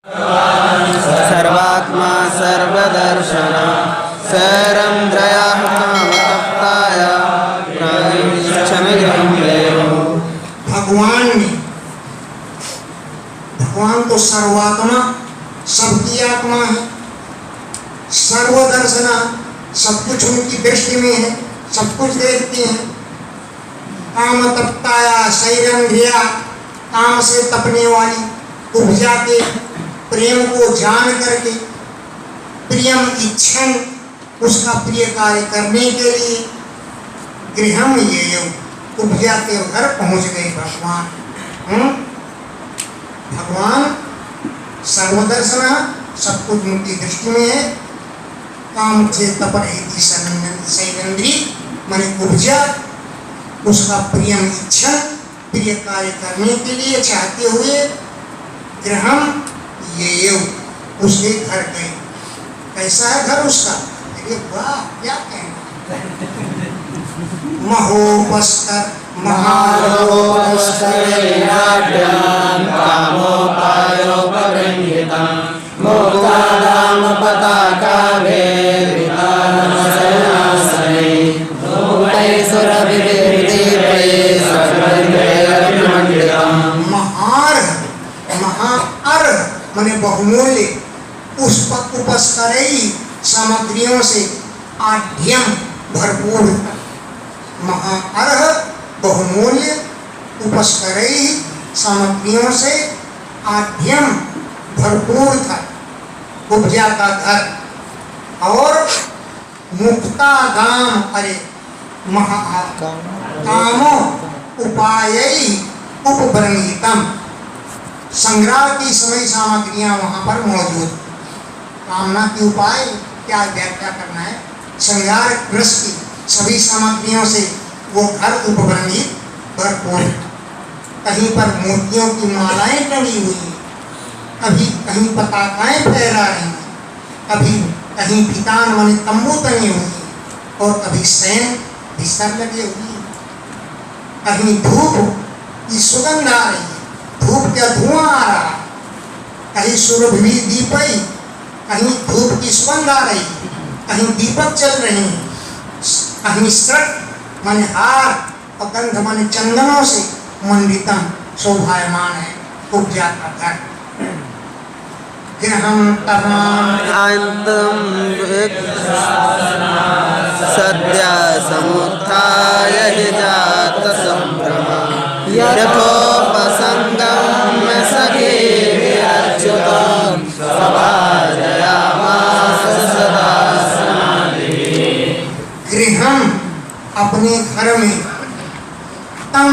सर्वात्मा सर्वदर्शन सरम दयाहताय भगवान तो सर्वात्मा, सबकी आत्मा है। सर्वदर्शना, सब कुछ उनकी दृष्टि में है, सब कुछ देखती है। काम तप्ताया शैरंध्रिया, काम से तपने वाली, उपजा के प्रेम को जान करके प्रियम इच्छन, उसका प्रिय कार्य करने के लिए गृहम ये उपजा के घर पहुंच गए भगवान। भगवान सर्वदर्शना, सब कुछ उनकी दृष्टि में है। काम से तपरेति शैलेंद्री माने उपजा, उसका प्रियम इच्छा, प्रिय कार्य करने के लिए चाहते हुए गृहम ये उसके घर गए। कैसा है घर उसका? अरे वाह, क्या कहना। महोपस्कर माने बहुमूल्य पुष्प उपस्करई सामग्रियों से आढ्यम भरपूर। महाअर्ह बहुमूल्य उपस्करई सामग्रियों से आढ्यम भरपूर था उपजा का घर। और मुक्तागाम, अरे कामो उपायई उपब्रंहितम, संग्रह की सभी सामग्रियां वहां पर मौजूद। कामना की उपाय क्या व्याख्या करना है? संग्रह रस की सभी सामग्रियों से वो घर उपब्रंहित भरपूर। कहीं पर मूर्तियों की मालाएं टंगी हुई हैं, कभी कहीं पताकाएं फहरा रही हैं, कभी कहीं पितान माने तंबू तंगे हुए हैं, और कभी सैन बिस्तर लगे हुए हैं। कहीं धूप की सुगंध आ रही है, धूप का धुआं आ रहा, कहीं सुरभि दीपई, कहीं धूप की सुगंध आ रही, कहीं दीपक चल रहे हैं, कहीं स्रट माने हार और गंध माने चंदनों से मंडितम शोभायमान है उपजा का घर। गृहम अंतम सद्य समुत्थाय हि जात संभ्रम यथोपसंगम सखे अच्युतम सभाजयामास सदा समाधि। गृहम अपने घर में, तम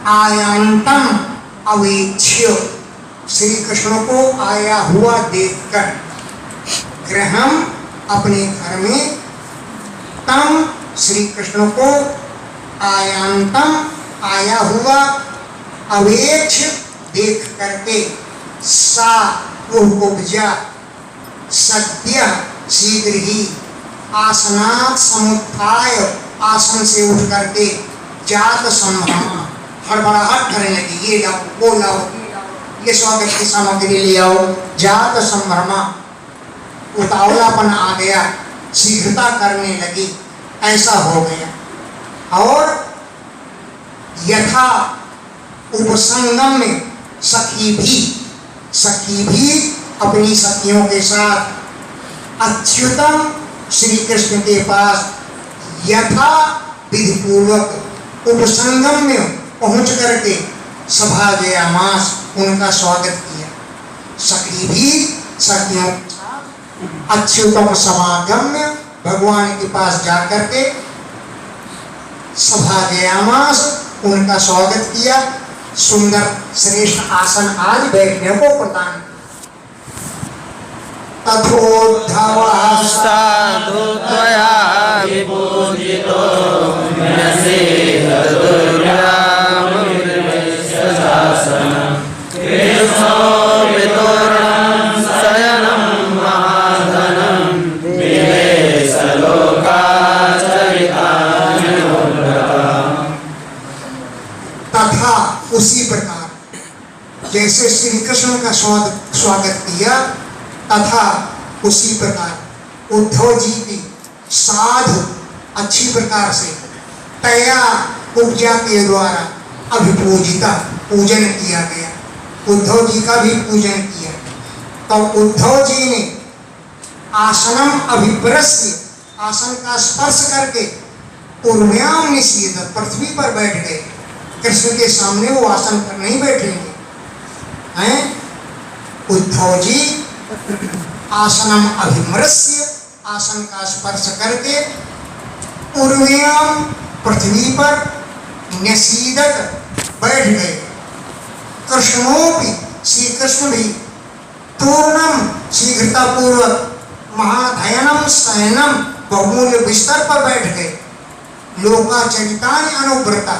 आयांतम अवेक्ष्य, श्री कृष्ण को आया हुआ देखकर। गृहम अपने घर में, तम श्री कृष्ण को आयांतम आया हुआ, अवेक्ष देख करके, सा वो उपजा, सद्य शीघ्र ही, आसनात् समुत्थाय आसन से उठ करके, जात संभ्रमा हड़बड़ाहट करने लगी, ये लाओ वो लाओ, ये स्वागत की सामग्री ले आओ। जात संभ्रमा, उतावलापन आ गया, शीघ्रता करने लगी, ऐसा हो गया। और यथा उपसंगम में सखी भी अपनी सखियों के साथ अच्युतम श्री कृष्ण के पास यथा विधि पूर्वक उपसंगम में पहुंच करके सभाजयामास उनका स्वागत किया। सखी भी सखियों अच्युतम समागम में भगवान के पास जाकर के सभाजयामास उनका स्वागत किया। सुंदर श्रेष्ठ आसन आज बैठने को प्रदान। तथोद्धवः साधु त्वया विपूजितो शासनम् कृष्णो वितोरणं शयनं महाधनं तथा उसी प्रकार जैसे श्री कृष्ण का स्वागत स्वागत किया, तथा उसी प्रकार उद्धव जी की साधु अच्छी प्रकार से तया उपजा के द्वारा अभिपूजिता पूजन किया गया। उद्धव जी का भी पूजन किया। तो उद्धव जी ने आसनम अभिप्रस्य, आसन का स्पर्श करके पूर्व्याम निषेध, पृथ्वी पर बैठ गए। कृष्ण के सामने वो आसन पर नहीं बैठेंगे हैं। उद्धव जी आसनम अभिमृश्य, आसन का स्पर्श करके पूर्व्याम पृथ्वी पर निषेधक बैठ गए। कृष्णोपि, श्री कृष्ण भी पूर्णम शीघ्रतापूर्वक महाधयनम शयनम बहुमूल्य बिस्तर पर बैठ गए। लोकाचरितानि अनुव्रता,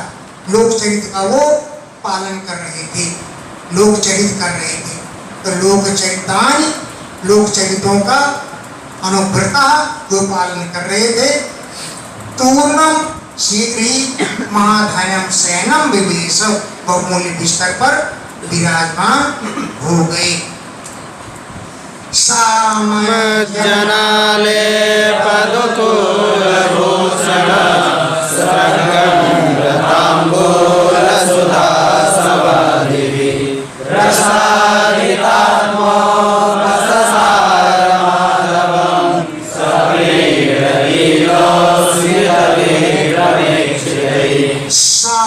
लोक चरित का वो पालन कर रहे थे, लोक चरित कर रहे थे। तो लोक चरितानि, लोक चरितों का अनुव्रता जो पालन कर रहे थे। पूर्णम शीघ्र ही महाधयनम शयनम विवेश, बहुमूल्य बिस्तर पर विराजमान हो गए। जनाले पदुकूलभूषण सर्गमृताम्बूलसुधा सवादिभिः रसादितात्मो रससारमाधवं सप्रीडलीलोऽस्मितभिरवेक्षितैः। सा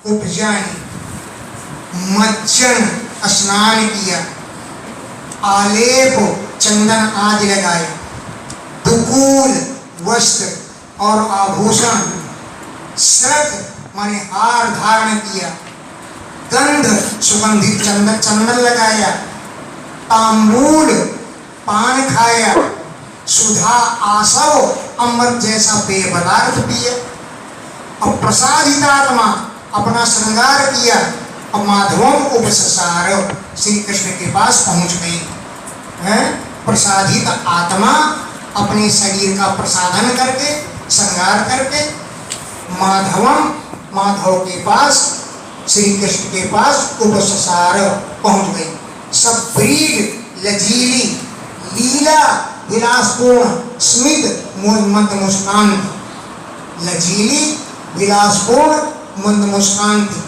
उपजानी, मज्जन स्नान किया, आलेप चंदन आदि लगाए, दुकूल वस्त्र और आभूषण, श्रक माने हार धारण किया, गंध सुगंधित चंदन लगाया, तांबूल पान खाया, सुधा आसव अमृत जैसा पेय पदार्थ पिया, और प्रसादितात्मा अपना श्रृंगार किया, और माधवम उपससार श्री कृष्ण के पास पहुंच गई हैं। प्रसादित आत्मा अपने शरीर का प्रसाधन करके, श्रृंगार करके माधवम, माधव के पास, श्री कृष्ण के पास उपससार पहुंच गई। सब ब्रीड लजीली, लीला विलासपूर्ण, स्मित मंद मुस्कान, लजीली विलासपूर्ण मंद मुस्कान थी,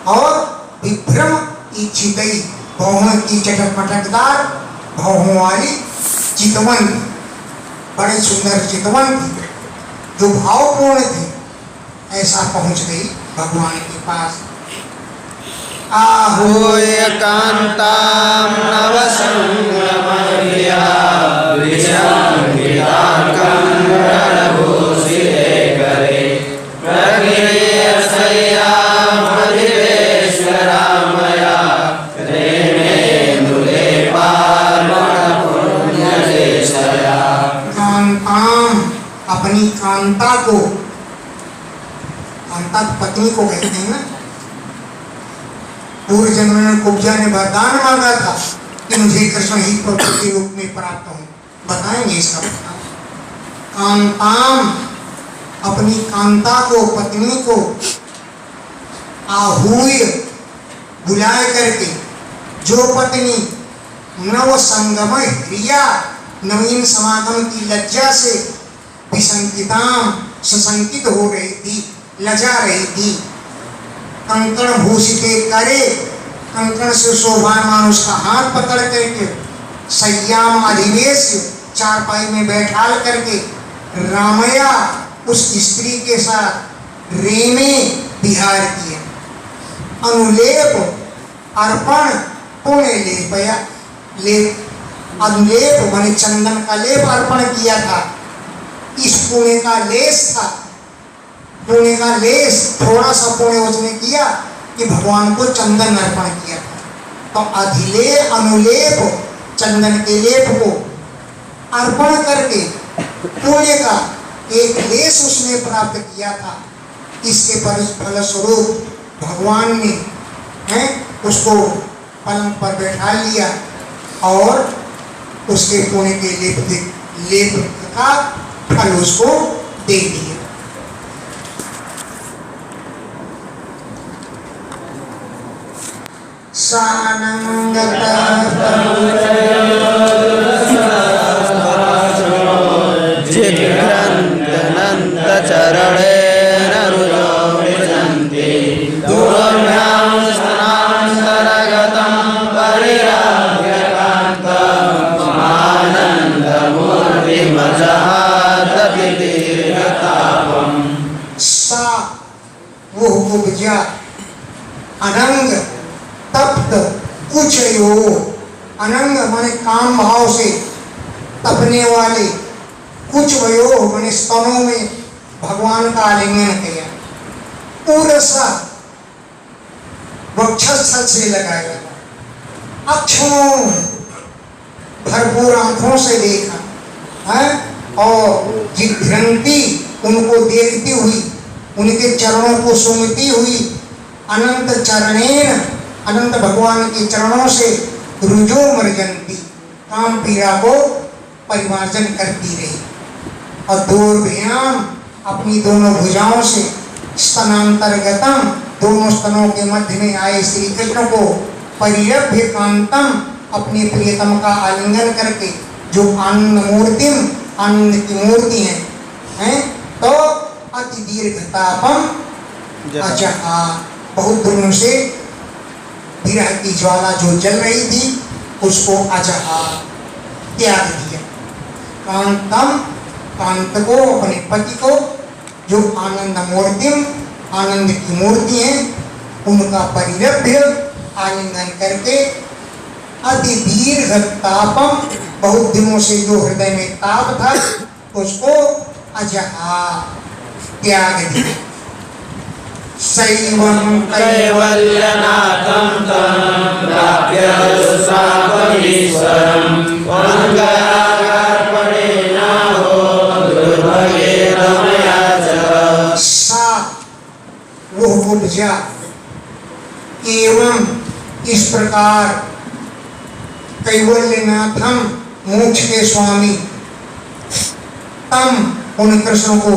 और विभ्रम इच्छितई, भौहों की चटक मटकदार भौहों वाली चितवन, बड़े सुंदर चितवन थी जो भावपूर्ण थी। ऐसा पहुंच गई भगवान के पास। आहूय कान्तां नवसंगमप्रिया विशङ्किताङ्कं रणभूषिते करे प्रगृह्य शय्यामधिवेश्वरामया रेणेन्दुलेपार्वणपुण्यदेशया। कांताम, अपनी कांता को, कांता पत्नी को कहते हैं ना। पूर्व जन्म में कुब्जा ने वरदान मांगा था कि मुझे कृष्ण ही प्रभु के रूप में प्राप्त हो। बताएंगे इसका बता। कांताम, अपनी कांता को, पत्नी को, आहूय बुलाए करके, जो पत्नी नव संगम क्रिया, नवीन समागम की लज्जा से विसंकिताम, सशंकित हो रही थी, लजा रही थी। कंकण भूषिते करे, कंकण से शोभामान उसका हाथ पकड़ करके, सय्याम अधिवेश, चारपाई में बैठाल करके, रामया उस स्त्री के साथ रेमे विहार किया। अनुलेप अर्पण पुण्य लेपया, लेप अनुलेप माने चंदन का लेप अर्पण किया था। इस पुण्य का लेस था, पुण्य का लेस, थोड़ा सा पुण्य उसने किया कि भगवान को चंदन अर्पण किया था। तो अधिले अनुलेप, चंदन के लेप को अर्पण करके पुण्य का एक लेस उसने प्राप्त किया था। इसके फलस्वरूप भगवान ने उसको पलंग पर बैठा लिया और उसके पुण्य के लेप का फल उसको दे दिया। सानंगता उपजा अनंग तप्त कुचयो। अनंग माने काम भाव से तपने वाले, कुछ वयो माने स्तनों में भगवान का आलिंगन किया। पूरसा वक्षस्थल से लगाया, अक्षों भरपूर आंखों से देखा है, और जिघ्रंती उनको देखती हुई, उनके चरणों को सुनती हुई, अनंत चरणेन अनंत भगवान के चरणों से रुजो मर्जंती काम पीड़ा को परिमार्जन करती रही। और दूरभ्याम अपनी दोनों भुजाओं से स्तनांतर्गतम दोनों स्तनों के मध्य में आए श्री कृष्ण को परिरभ्य कांतम अपने प्रियतम का आलिंगन करके, जो आनंद मूर्तिम आनंद की मूर्ति हैं, तो अति दीर्घतापम अजहा बहुत दिनों से विरह की ज्वाला जो जल रही थी उसको अजहा त्याग दिया। कांतम कांत को अपने पति को, जो आनंद मूर्तिम आनंद की मूर्ति हैं, उनका परिरभ्य आलिंगन करके अति दीर्घ तापम बहुत दिनों से जो हृदय में ताप था उसको अजहा त्याग दिया। शैवं कैवल्यनाथं तं प्राप्य दुष्प्रापमीश्वरं वंदनार्पणेनाहो दुर्भगेन मया च। सा वो उपजा एवं इस प्रकार कैवल्यनाथम मोक्ष के स्वामी तम उन कृष्ण को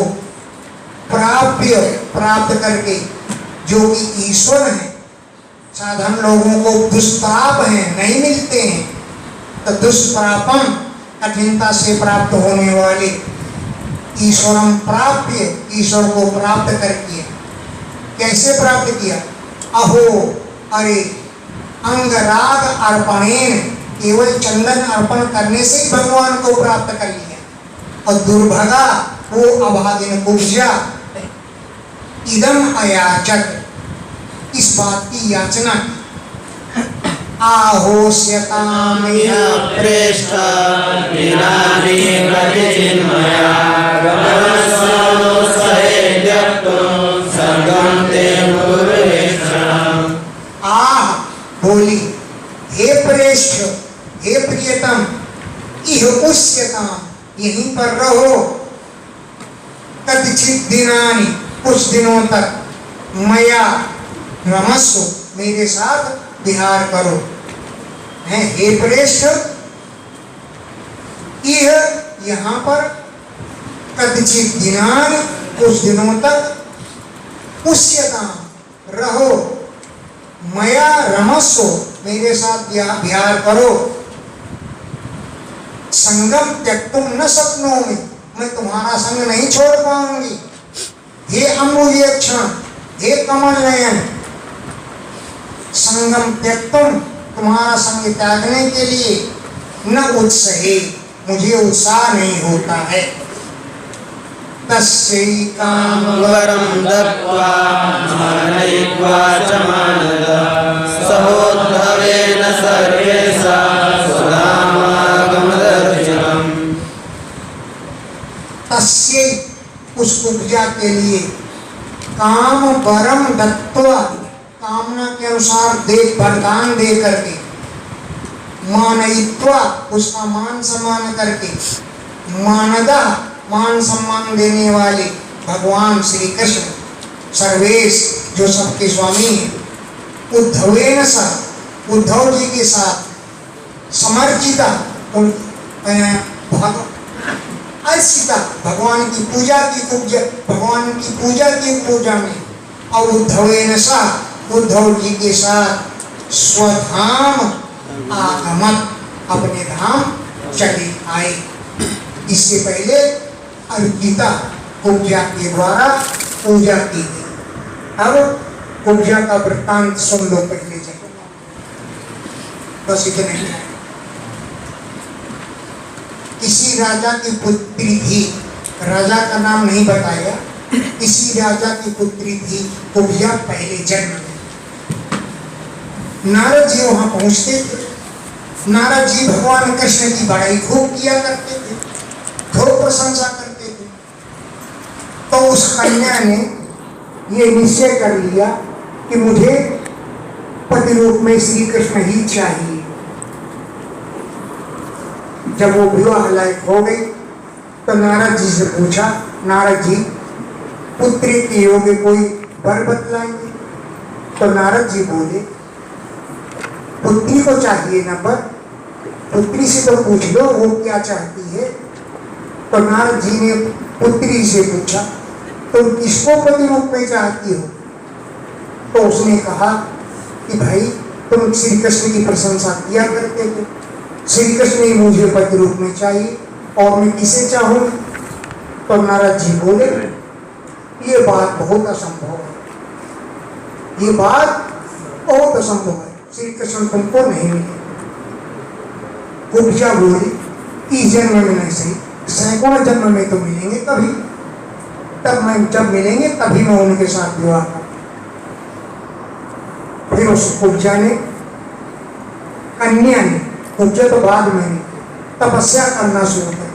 प्राप्त करके, जो कि ईश्वर है। साधारण लोगों को दुष्प्राप है नहीं मिलते हैं, तो दुष्प्रापम कठिनता से प्राप्त होने वाले ईश्वरम प्राप्य ईश्वर को प्राप्त करके। कैसे प्राप्त किया? अहो अरे अंगराग अर्पणेन केवल चंदन अर्पण करने से ही भगवान को प्राप्त कर लिया। और दुर्भगा वो अभागिन उपजा इदम अयाचक इस बात की याचना की। आहोस्यताम प्रेष्ठ विनानि प्रतिचिन्मया गमनस्सो सहेद्यक्तुं संगं ते पूर्वेक्षणम्। आह बोली, हे प्रेष्ठ हे प्रियतम, इह उस्यताम यहीं पर रहो, कतिचित दिनानि कुछ दिनों तक, मया रमस्सु मेरे साथ विहार करो। हैं हे प्रेष्ठ, यह यहाँ पर कतिचित दिनानि कुछ दिनों तक, उस्यताम रहो, मया रमस्सु मेरे साथ विहार करो। संगम त्यक्तुम न शक्नोमि, मैं तुम्हारा संग नहीं छोड़ पाऊंगी। हे अम्बुजेक्षण, हे कमल नयन, संगम त्यक्तुम तुम्हारा संग त्यागने के लिए न उत्साहे मुझे उत्साह नहीं होता है। तस्यै वरं दत्त्वा मानयित्वा च मानद सहोद्धवेन सर्वेषां स्वधामागमदर्शनम्। तस्यै उस उपजा के लिए काम वरम दत्त्वा कामना के अनुसार दे वरदान दे करके, मानयित्वा उसका मान सम्मान करके, मानदा मान सम्मान देने वाले भगवान श्री कृष्ण सर्वेश जो सबके स्वामी हैं, उद्धवेन सह उद्धव जी के साथ समर्चिता अर्चिता भगवान की पूजा में, और उद्धवेन सह उद्धव जी के साथ स्वधाम आगमत अपने धाम चले आए। इससे पहले अर्चिता पूजा के द्वारा पूजा की गई। अब पूजा का वृत्तांत सुन लो पहले चलो, बस इतने ही। किसी राजा की पुत्री थी, राजा का नाम नहीं बताया, इसी राजा की पुत्री थी कुब्जा पहले जन्म में। नारद जी वहां पहुंचते थे। नारद जी भगवान कृष्ण की बड़ाई खूब किया करते थे, खूब प्रशंसा करते थे। तो उस कन्या ने ये निश्चय कर लिया कि मुझे पति रूप में श्री कृष्ण ही चाहिए। जब वो विवाह लायक हो गई तो नारद जी से पूछा, नारद जी पुत्री के योग्य कोई वर बतलाएंगे? तो नारद जी बोले, पुत्री को चाहिए न पर, पुत्री से तो पूछ लो वो क्या चाहती है। तो नारद जी ने पुत्री से पूछा, तुम किसको पति रूप में चाहती हो? तो उसने कहा कि भाई तुम श्री कृष्ण की प्रशंसा किया करते थे, श्री कृष्ण ही मुझे पति रूप में चाहिए और मैं किसे चाहूँ? तो नारद जी बोले, ये बात बहुत असंभव है, ये बात बहुत असंभव है, श्री कृष्ण तुमको नहीं मिले। कुब्जा बोली, इस जन्म में नहीं सही, सैकड़ों जन्म में तो मिलेंगे कभी, तब मैं जब मिलेंगे तभी मैं उनके साथ विवाह करूँ। फिर उस कुब्जा ने, कन्या ने, कुब्जा तो बाद में, तपस्या करना शुरू कर,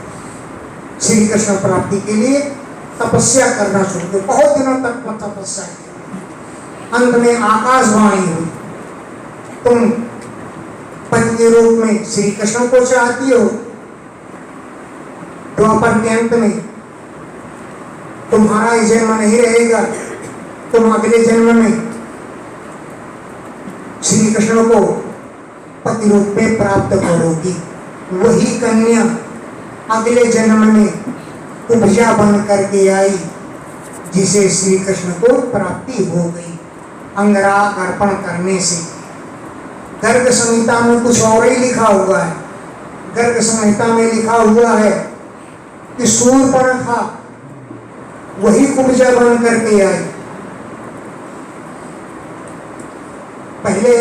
श्री कृष्ण प्राप्ति के लिए तपस्या करना शुरू कर। बहुत दिनों तक तपस्या की। अंत में आकाशवाणी हुई, तुम पति के रूप में श्री कृष्ण को चाहती हो, द्वापर के अंत में तुम्हारा ये जन्म नहीं रहेगा, तुम अगले जन्म में श्री कृष्ण को पति रूप में प्राप्त करोगी। वही कन्या अगले जन्म में कुब्जा बन करके आई, जिसे श्री कृष्ण को प्राप्ति हो गई अंगराग अर्पण करने से। गर्ग संहिता में कुछ और ही लिखा हुआ है। गर्ग संहिता में लिखा हुआ है कि शूर्पणखा वही कुब्जा बन करके आई। पहले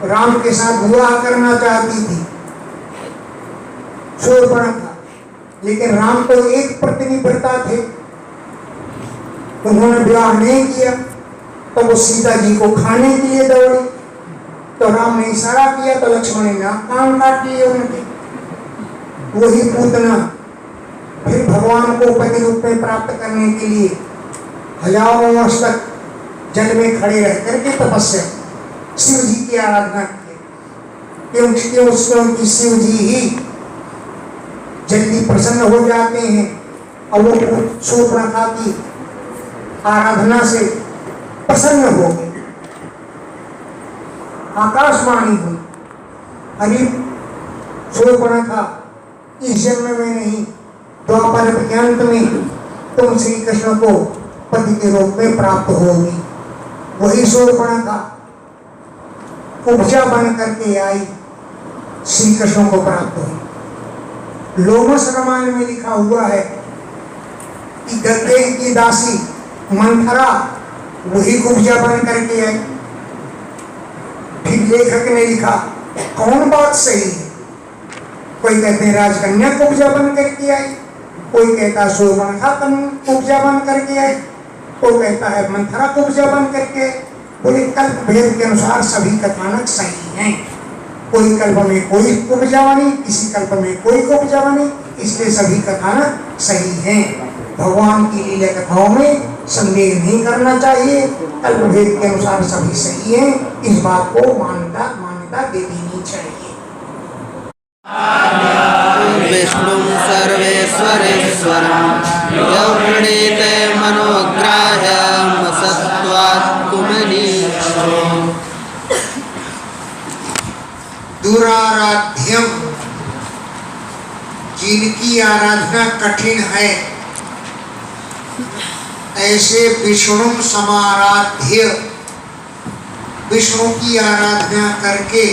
राम के साथ विवाह करना चाहती थी शूर्पणखा, लेकिन राम तो एक पत्नीव्रता थे, उन्होंने विवाह नहीं किया। तो वो सीता जी को खाने के लिए दौड़ी, तो राम ने इशारा किया तो लक्ष्मण ने कान काट लिए उनके। वही पूतना फिर भगवान को पति रूप में प्राप्त करने के लिए हजारों वर्ष तक जल में खड़े रह करके तपस्या, शिव जी की आराधना की, क्योंकि शिव जी ही जल्दी प्रसन्न हो जाते हैं। और वो शूर्पणखा की आराधना से प्रसन्न हो गए। आकाशवाणी हुई, अरे शूर्पणखा इस जन्म में नहीं, द्वापर के अंत में तुम श्री कृष्ण को पति के रूप में प्राप्त होगी। वही शूर्पणखा कुब्जा बन करके आई, श्री कृष्ण को प्राप्त हुई। लोमस रामायण में लिखा हुआ है कि गंगे की दासी मंथरा वही कुब्जा बन करके आई। फिर लेखक ने लिखा, कौन बात सही है? कोई कहते हैं राजकन्या कुब्जा बन करके आई, कोई कहता है शूर्पणखा कुब्जा बन करके आई, कोई कहता है मंथरा कुब्जा बन करके आई। बोले कल्प भेद के अनुसार सभी कथानक सही हैं। कोई कल्प में कोई कुब्जा बनी, किसी कल्प में कोई कुब्जा बनी, इसलिए सभी कथानक सही हैं। भगवान की लीला कथाओं में संदेह नहीं करना चाहिए, कल्प भेद के अनुसार सभी सही हैं। इस बात को मान्यता दे देनी चाहिए। विष्णुं सर्वेश्वरेश्वरं यं वृणीते मनोग्राह्यं सत्त्वात् कुमनीषु। दुराराध्यम, जिनकी आराधना कठिन है, ऐसे विष्णु समाराध्य, विष्णु की आराधना करके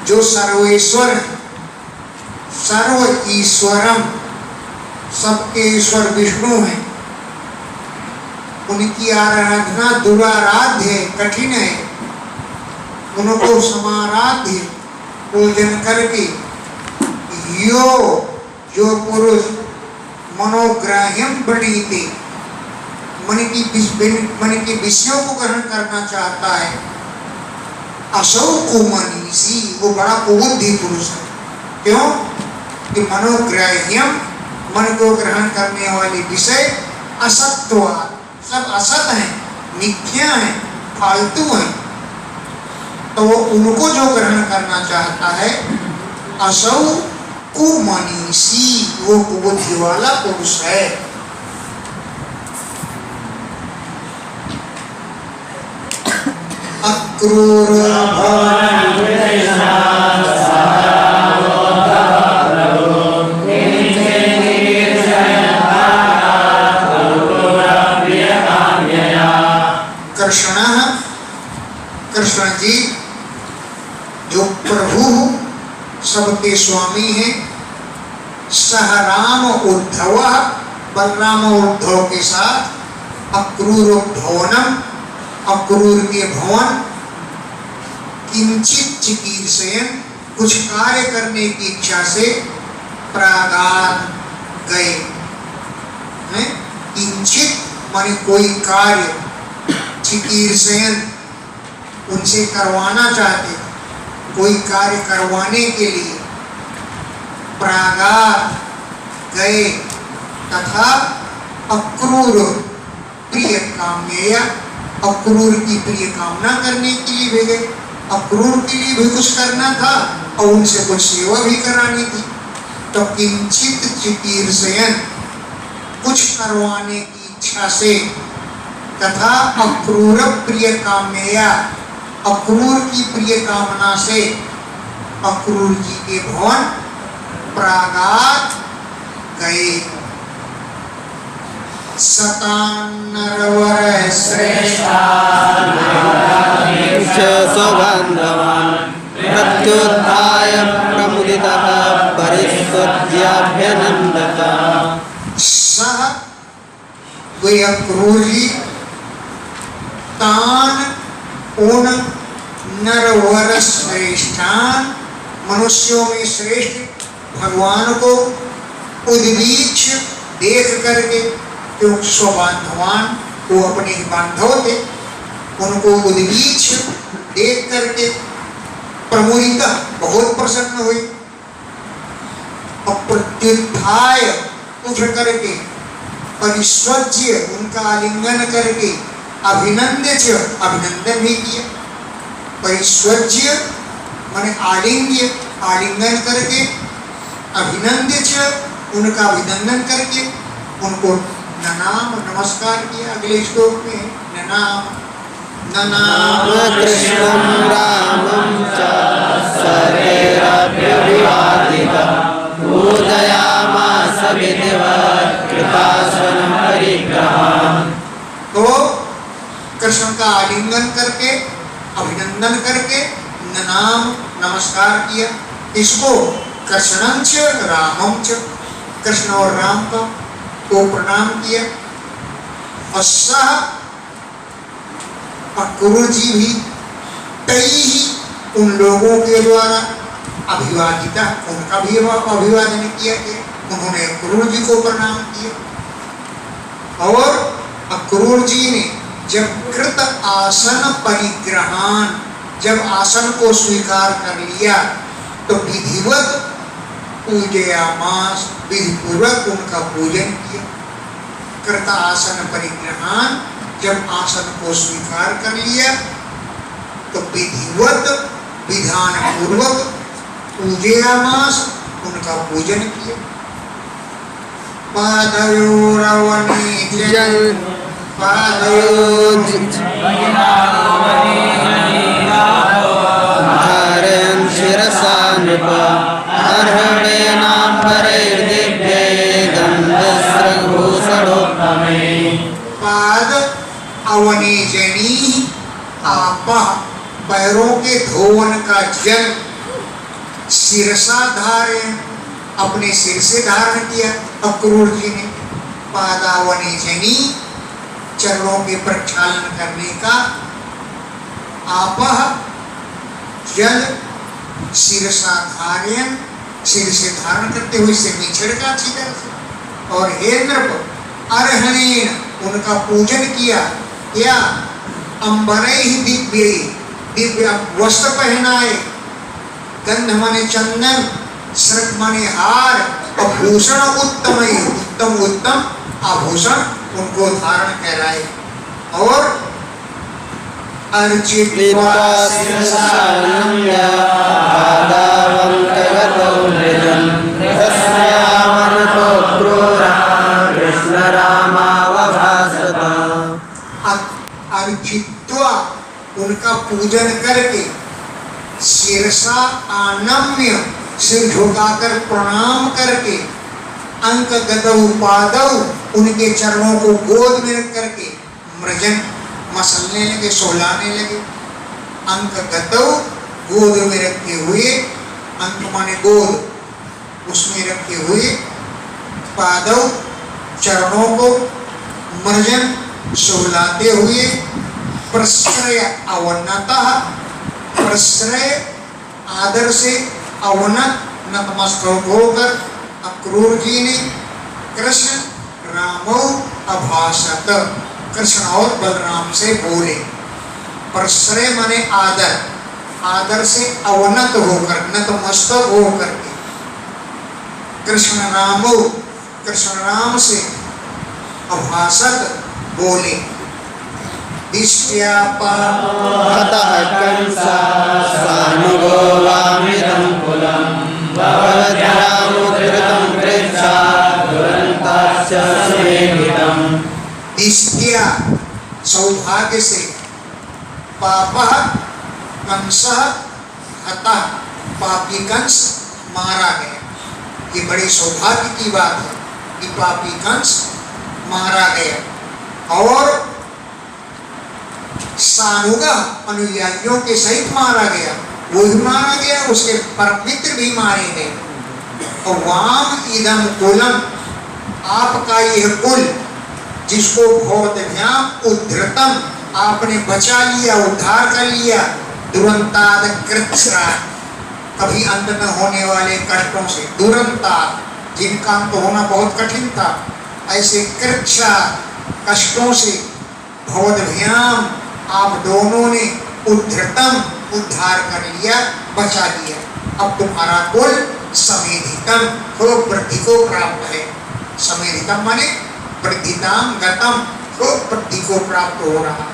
जो सर्वेश्वर, सर्व ईश्वरम, सबके ईश्वर विष्णु हैं, उनकी आराधना दुराराध्य है, कठिन है। उनको समाराध्य पूजन करके जो पुरुष मनोग्राह्यम प्रणीते, मन के विषयों को ग्रहण करना चाहता है, असौ कुमनीषी, वो बड़ा कुबुद्धि पुरुष है। क्यों कि मनोग्राह्यम, मन को ग्रहण करने वाले विषय असत्वात्, सब असत हैं, मिथ्या हैं, फालतू हैं, तो वो उनको जो ग्रहण करना चाहता है, असौ कुमनीषी, वो कुबुद्धि वाला पुरुष है। अक्रूर कृष्ण जी जो प्रभु सबके स्वामी हैं, सह राम उद्धव, बलराम उद्धव के साथ अक्रूर भवनम, अक्रूर के भवन, किंचित चिकीर्षयन, कुछ कार्य करने की इच्छा से प्रागात गए। किंचित माने कोई कार्य, चिकीर्षयन उनसे करवाना चाहते, कोई कार्य करवाने के लिए प्रागात गए, तथा अक्रूर प्रिय काम्यय, अक्रूर की प्रिय कामना करने के लिए भेजे। अक्रूर के लिए भी कुछ करना था और उनसे कुछ सेवा भी करानी थी। तो किंचित चिकीर्षयन, कुछ करवाने की इच्छा से, तथा अक्रूर प्रिय काम्यया, अक्रूर की प्रिय कामना से अक्रूर जी के भवन प्रागात गए। सतान्नरवर श्रेष्ठा स्वबान्धवान् प्रत्युत्थाय प्रमुदितः परिस्वज्याभ्यनन्दत। सह वे अक्रूर जी तान उन नरवर श्रेष्ठान, मनुष्यों में श्रेष्ठ भगवान को उद्वीक्ष देख करके, क्योंकि स्वबान्धवान वो अपने ही बांधव थे, उनको उद्वीक्ष देख करके प्रमुदित बहुत प्रसन्न हुई। प्रत्युत्थाय उठ करके, परिस्वज्य उनका आलिंगन करके, अभिनंद्य अभिनंदन भी किया। परिस्वज्य माने आलिंग्य, आलिंगन करके, अभिनंद्य उनका अभिनंदन करके उनको ननाम नमस्कार किया। अगले श्लोक में ननाम ननाम कृष्णं रामं च सर्वैरप्यभिवादितं पूजयामास विधिवत् कृपासनं परिग्रहान्। तो कृष्ण का आलिंगन करके, अभिनंदन करके, ननाम नमस्कार किया। इसको कृष्णं च रामं च, कृष्ण और राम का को प्रणाम किया। और सह अक्रूर जी भी तई ही उन लोगों के द्वारा अभिवादिता, उनका भी अभिवादन किया गया। उन्होंने अक्रूर जी को प्रणाम किया। और अक्रूर जी ने जब कृत आसन परिग्रहान, जब आसन को स्वीकार कर लिया तो विधिवत पूजयामास, विधि पूर्वक उनका पूजन किया। कृत आसन परिग्रहान, जब आसन को स्वीकार कर लिया तो विधिवत विधान पूर्वक पूजयामास, उनका पूजन किया। पादयोरवनीत धारयन् शिरसा नृप अर्हणेनाम्बरैर्दिव्यै गन्धस्रघोषणोत्तमे। पाद अवनीजनी, आपः पैरों के धोवन का जल, शिरसा धारण, अपने सिर से धारण किया अक्रूर जी ने। पादावनीजनी, चरणों के प्रक्षालन करने का, आपः जल, शिरसा धारण, सिर से धारण करते हुए से निछड़का अच्छी तरह से। और हे नृप अर्हणेन, उनका पूजन किया, या अंबरे ही दिव्य दिव्य वस्त्र पहनाए, गंध माने चंदन, श्रक माने हार, और भूषण उत्तम उत्तम उत्तम आभूषण उनको धारण कराए, और कृत्वा शिरसा नम्य पादावङ्कगतौ मृजन् तस्यामनतो क्रूरः कृष्णरामावभासत। अर्चित्वा उनका पूजन करके, शिरसा आनम्य सिर झुकाकर प्रणाम करके, अंक गतौ पादौ उनके चरणों को गोद में रख करके, मृजन मसलने लगे, सोलाने लगे, अंक गतौ गोद में रखे हुए, अंक माने गोद, उसमें रखे हुए, पादौ चरणों को, मर्जन सोलाते हुए, प्रश्रय अवनतः, प्रश्रय आदर से, अवनत नतमस्तक होकर अक्रूर जी ने कृष्ण रामो अभाषत, कृष्ण और बलराम से बोले। प्रश्रय माने आदर, आदर से अवनत होकर, नतमस्तक होकर के, कृष्ण रामो, कृष्ण राम से अभाषत बोले। हतः कंसा सानुगोवामृतं कुलं भवद्रामुद्धृतं कृच्छा दुरन्तास्य समेधितम्। दिष्ट्या सौभाग्य से, पापः कंसः हतः, पापी कंस मारा गया। ये बड़े सौभाग्य की बात है कि पापी कंस मारा गया, और सानुगा अनुयायियों के सहित मारा गया, वो भी मारा गया, उसके परम मित्र भी मारे गए। और वाम इदम कुलम, आपका यह कुल जिसको भवद्भ्याम उद्धृतम, आपने बचा लिया, उद्धार कर लिया, दुरंताद कृच्छ्रा, कभी अंत न होने वाले कष्टों से, दुरंताद जिनका अंत होना बहुत कठिन था, ऐसे कृच्छ्रा कष्टों से, भवद्भ्याम आप दोनों ने उद्धृतम उद्धार कर लिया, बचा लिया। अब तुम्हारा कुल समेधितम, खूब वृद्धि को प्राप्त है। समेधितम माने वृद्धिताम गतम, खूब वृद्धि को प्राप्त हो रहा है।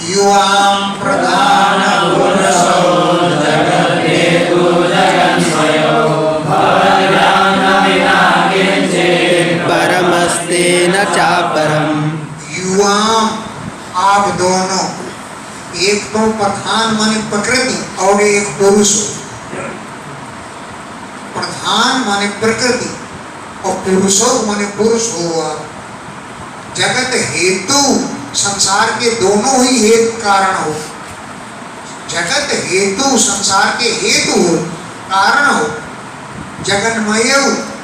युवां प्रधान पुरुषो जगद्हेतु जगन्मयो भवज्ञानविना किंचित् परमस्ते न चापरम्। युवां आप दोनों, एक तो प्रधान माने प्रकृति और एक पुरुष। प्रधान माने प्रकृति और पुरुषो माने पुरुष हुआ। जगत हेतु, संसार के दोनों ही हेतु कारण हो। जगत हेतु, संसार के हेतु हो, कारण हो। जगन्मय,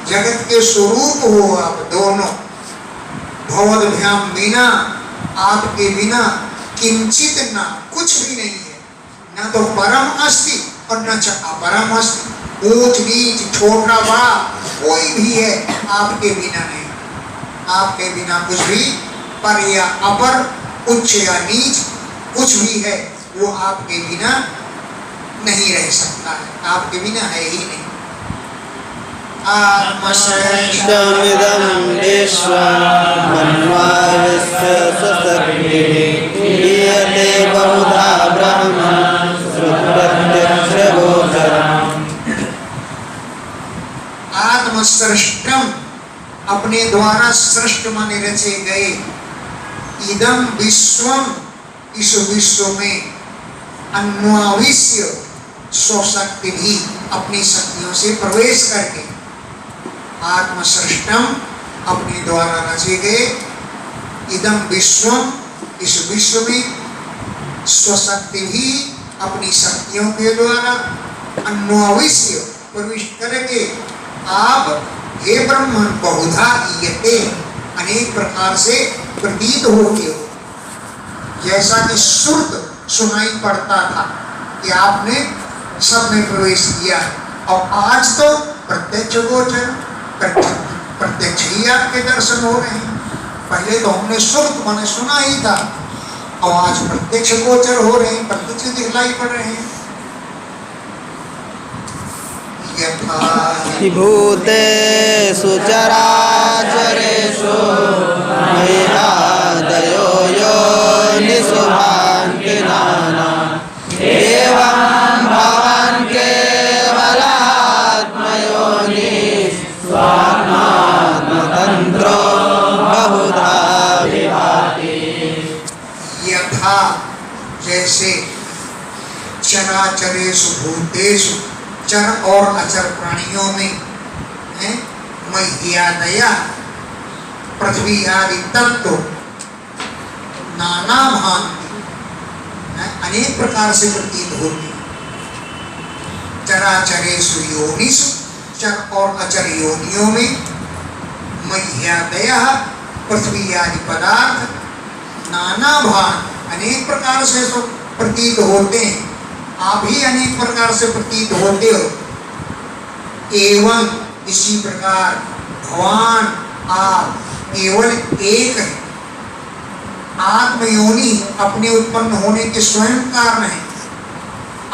जगत के स्वरूप हो आप दोनों। भवद्भ्याम बिना, आपके बिना, किंचित ना, कुछ भी नहीं है। न तो परम अस्ति और न च अपरम अस्ति। ऊंच नीच छोटा बड़ा कोई भी है आपके बिना नहीं। आपके बिना कुछ भी पर या अपर, उच्च या नीच कुछ भी है, वो आपके बिना नहीं रह सकता है, आपके बिना है ही नहीं। आत्मश्रेष्ठमिदं विश्वं मन्वाविश्य सशक्तिः क्रियते बहुधा ब्रह्मन् श्रुतप्रत्यक्षगोचरम्। आत्मश्रेष्ठम, अपने द्वारा सृष्ट माने रचे गए, इदम विश्वम, इस विश्व में, अन्वाविश्य स्वशक्ति भी, अपनी शक्तियों से प्रवेश करके। आत्मसृष्टम, अपने द्वारा रचे गए, इदम विश्वम, इस विश्व में, स्वशक्ति भी, अपनी शक्तियों के द्वारा, अन्वाविश्य प्रवेश करके, आप हे ब्रह्मन बहुधा ईयते, अनेक प्रकार से प्रतीत होते हो। जैसा कि श्रुत सुनाई पड़ता था कि आपने सब में प्रवेश किया, और आज तो प्रत्यक्ष गोचर, प्रत्यक्ष ही आपके दर्शन हो रहे हैं। पहले तो हमने श्रुत माने सुना ही था, और आज प्रत्यक्ष गोचर हो रहे हैं, प्रत्यक्ष दिखलाई पड़ रहे हैं। यथा भूतेषु चराचरेषु मह्यादयो योनिषु भान्ति नाना एवं भवान् केवलात्मयोनिः स्वात्मात्मतन्त्रो बहुधा विभाति। यथा जैसे चराचरेषु भूतेषु चर और अचर प्राणियों में मह्यादया पृथ्वी आदि तत्व नाना भांति अनेक प्रकार से प्रतीत होते हैं। चराचरेषु योनिषु चर और अचर योनियों में मह्यादया पृथ्वी आदि पदार्थ नाना भांति अनेक प्रकार से प्रतीत होते हैं। आप ही अनेक प्रकार से प्रतीत होते हो। एवं इसी प्रकार भगवान आप केवल एक है। आत्मयोनि अपने उत्पन्न होने के स्वयं कारण है।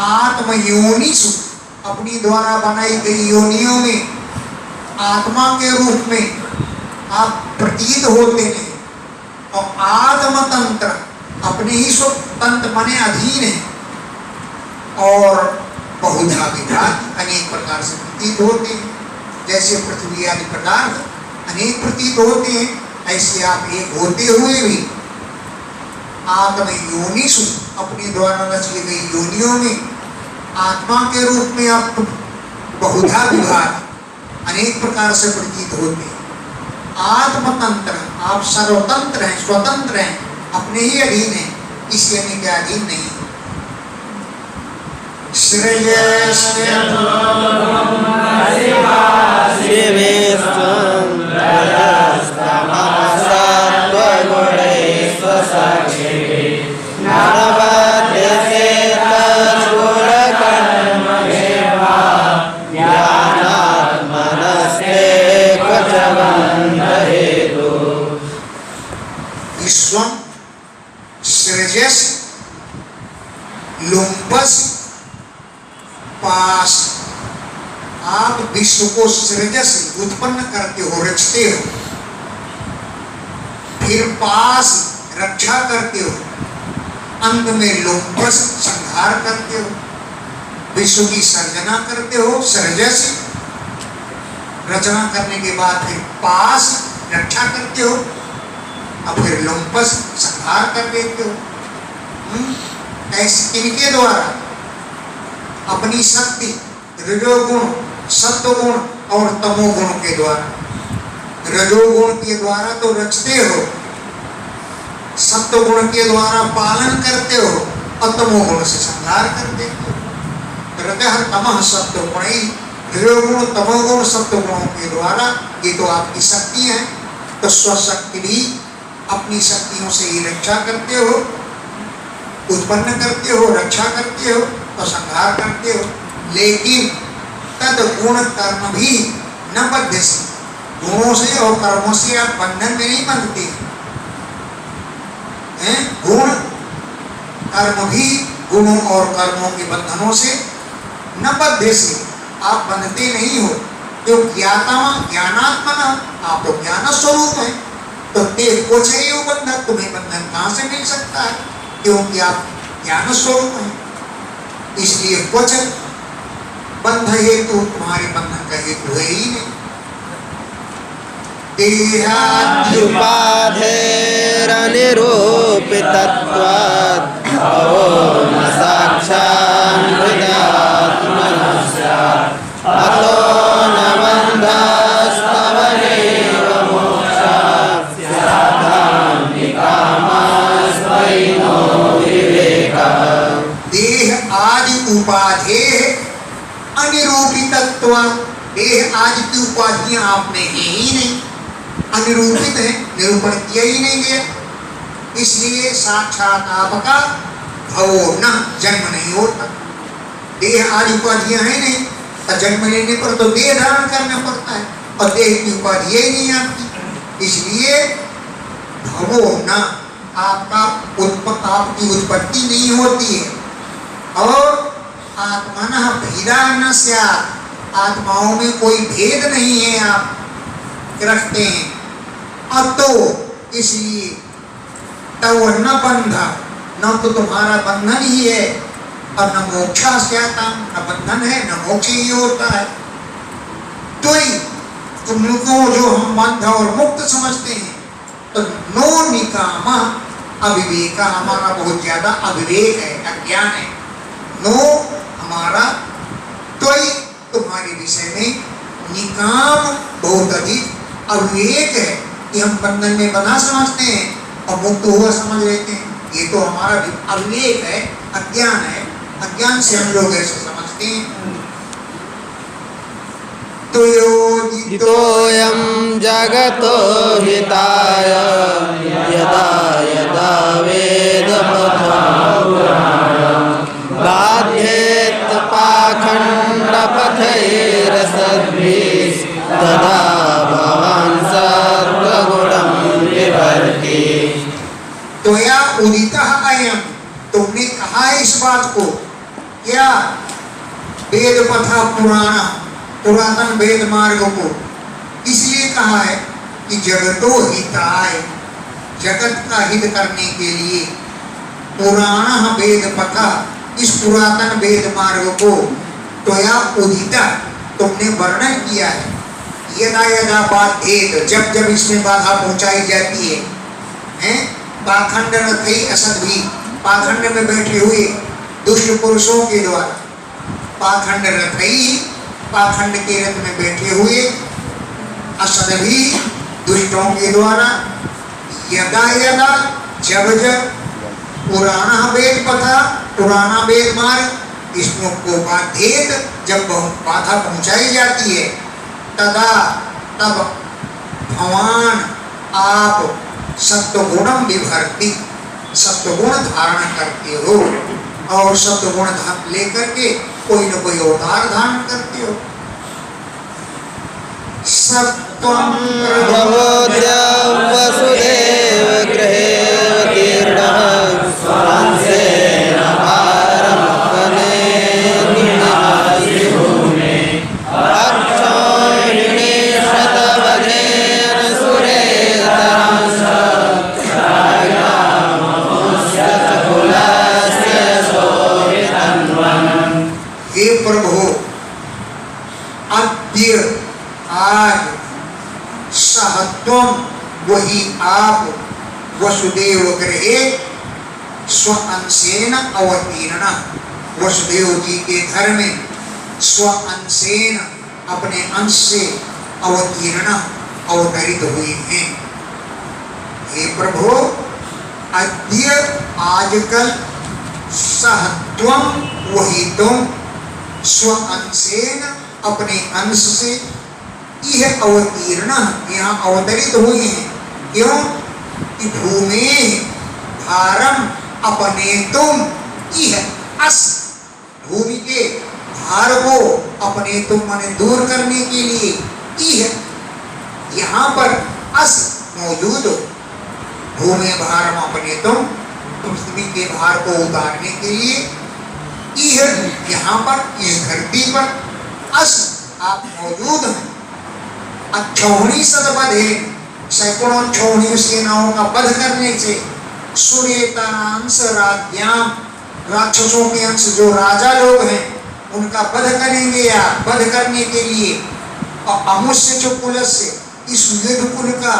आत्मयोनिषु अपनी द्वारा बनाई गई योनियों में आत्मा के रूप में आप प्रतीत होते हैं। और आत्मतंत्र अपने ही स्वतंत्र माने अधीन है, और बहुधा विभाग अनेक प्रकार से प्रतीत होते हैं। जैसे पृथ्वी आदि पदार्थ अनेक प्रतीत होते हैं, ऐसे आप एक होते हुए भी आत्म योनिषु अपनी द्वारा रची गई योनियों में आत्मा के रूप में आप बहुधा विभाग अनेक प्रकार से प्रतीत होते हैं। आत्मतंत्र आप सर्वतंत्र हैं, स्वतंत्र हैं, अपने ही अधीन हैं, किसी अन्य के अधीन नहीं। विश्वम सृजस लुम्पस पास। आप विश्व को सृजस उत्पन्न करते हो, रचते हो, फिर पास रक्षा करते हो, अंत में लुम्पस संहार करते हो। विश्व की सर्जना करते हो, सृजस रचना करने के बाद फिर पास रक्षा करते हो, और फिर लुम्पस संहार कर देते हो। ऐसे इनके द्वारा अपनी शक्ति रजोगुण, सत्वगुण और तमोगुण के द्वारा, रजोगुण के द्वारा तो रचते हो, सत्वगुण के द्वारा पालन करते हो, और तमोगुण से संहार कर देते हो। रजः तमः सत्वगुण, रजोगुण तमोगुण सत्वगुणों के द्वारा ये तो आपकी शक्ति है। तो स्वशक्ति भी अपनी शक्तियों से ही रक्षा करते हो, उत्पन्न करते हो, रक्षा करते हो और संहार करते हो। लेकिन तद गुण कर्म भी न बध्यसी, गुणों से और कर्मों से आप बंधन में नहीं बंधते हैं। गुण कर्म भी गुणों और कर्मों के बंधनों से न बध्यसी, आप बंधते नहीं हो। जो ज्ञानात्मना, आप तो ज्ञान स्वरूप है, तो ते कोचय बंधन, तुम्हें बंधन कहां से मिल सकता है? क्योंकि आप ज्ञान स्वरूप हैं। इसलिए क्वचन बंध हेतु तुम्हारे बंधन का हेतु है ही नहीं। देहाद्युपाधेरनिरूपितत्वात् भवो न साक्षात् हृदात्मनस्यात् अतो न बन्धस्तवनेव मोक्षात् स्यादान्ति कामास्त्वयिनो विवेकः। देह आदि उपाधे अनिरूपितत्व, देह आदि की उपाधियां आप में है ही नहीं, अनिरूपित है, निरूपण किया ही नहीं गया। इसलिए साक्षात आपका भवो न, जन्म नहीं होता। देह आदि उपाधियां है नहीं, तो जन्म लेने पर तो देह धारण करना पड़ता है, और देह की उपाधि ही नहीं आती। इसलिए भवो न, आपकी उत्पत्ति नहीं होती है। और आत्मनः भेदा न स्यात्, आत्माओं में कोई भेद नहीं है, आप रखते हैं। अतो इसलिए तव न बंधा, न तो तुम्हारा बंधन ही है, और न मोक्षा स्यात्, न बंधन है न मोक्ष ही होता है। तो तुमको जो हम बंध और मुक्त समझते हैं, तो नो निकामा अविवेका, हमारा बहुत ज्यादा अविवेक है, अज्ञान है। नो हमारा, तो तुम्हारे विषय में निकाम बहुत अधिक अविवेक है कि हम बंधन में बना समझते हैं और मुक्त हुआ समझ लेते हैं। ये तो हमारा अविवेक है, अज्ञान है, अज्ञान से हम लोग ऐसे समझते हैं। हितोऽयं जगतो हिताय यदा यदा वेदपथं बाध्येत पाखण्डपथैरसद्भिः तदा भवान् सर्वगुणं विवर्ति। त्वया उदितः अयम्, तुमने कहा इस बात को, क्या वेद पथा पुरातन वेद मार्ग को इसलिए कहा है कि जगतो हिताय, जगत का हित करने के लिए पुराण वेद पथा, इस पुरातन वेद मार्ग को त्वया उदिता, तुमने वर्णन किया है। यदा यदा बाध्येत, जब जब इसमें बाधा पहुंचाई जाती है, हैं पाखंड रथई असद्भी, पाखंड में बैठे हुए दुष्ट पुरुषों के द्वारा, पाखंड रथई, पाखंड के रथ में बैठे हुए, असद्भी दुष्टों के द्वारा, यदा यदा जब जब पुराना वेद पथा, पुराना वेद मार्ग, इसमें को बाध्येत, जब बाधा पहुंचाई जाती है, तदा तब भगवान आप सत्वगुणम विभर्ति, सत्वगुण धारण करते हो, और सत्वगुण लेकर के कोई न कोई अवतार धारण करते हो। सत्वं प्रबोध्य वसुदेव गृहेऽवतीर्णः स्वांसेन भारं वनेऽधिनाशिभूमे अक्षौहिणी शतवधेन सुरेतरांश शायामहोऽस्य शोभितन्वन्। हे प्रभु, अद्य आज सहत्वम, वही आप वसुदेव गृहे स्वअंशेन अवतीर्ण, वसुदेव जी के घर में स्वअंशेन, अपने अंश से अवतीर्ण, अवतरित हुए हैं। हे प्रभु, अद्य आजकल सहत्वम, वही तुम स्वअंशेन, अपने अंश से, यह अवतीर्ण, यहाँ अवतरित हुए हैं। क्यों कि भूमि भारम अपने तुम, यह अस, भूमि के भार को अपने तुम माने दूर करने के लिए, यह यहाँ पर अस मौजूद हो। भूमि भारम अपने तुम, पृथ्वी के भार को उतारने के लिए, यह यहाँ पर इस धरती पर अस आप मौजूद हैं। अक्षौहिणी सदवधे, सैकड़ों अक्षौहिणी सेनाओं का वध करने से, सुरेतांश राज्याम, राक्षसों के अंश जो राजा लोग हैं उनका वध करेंगे या वध करने के लिए, और अमुष्य चुकुलस्य, इस युद्ध कुल का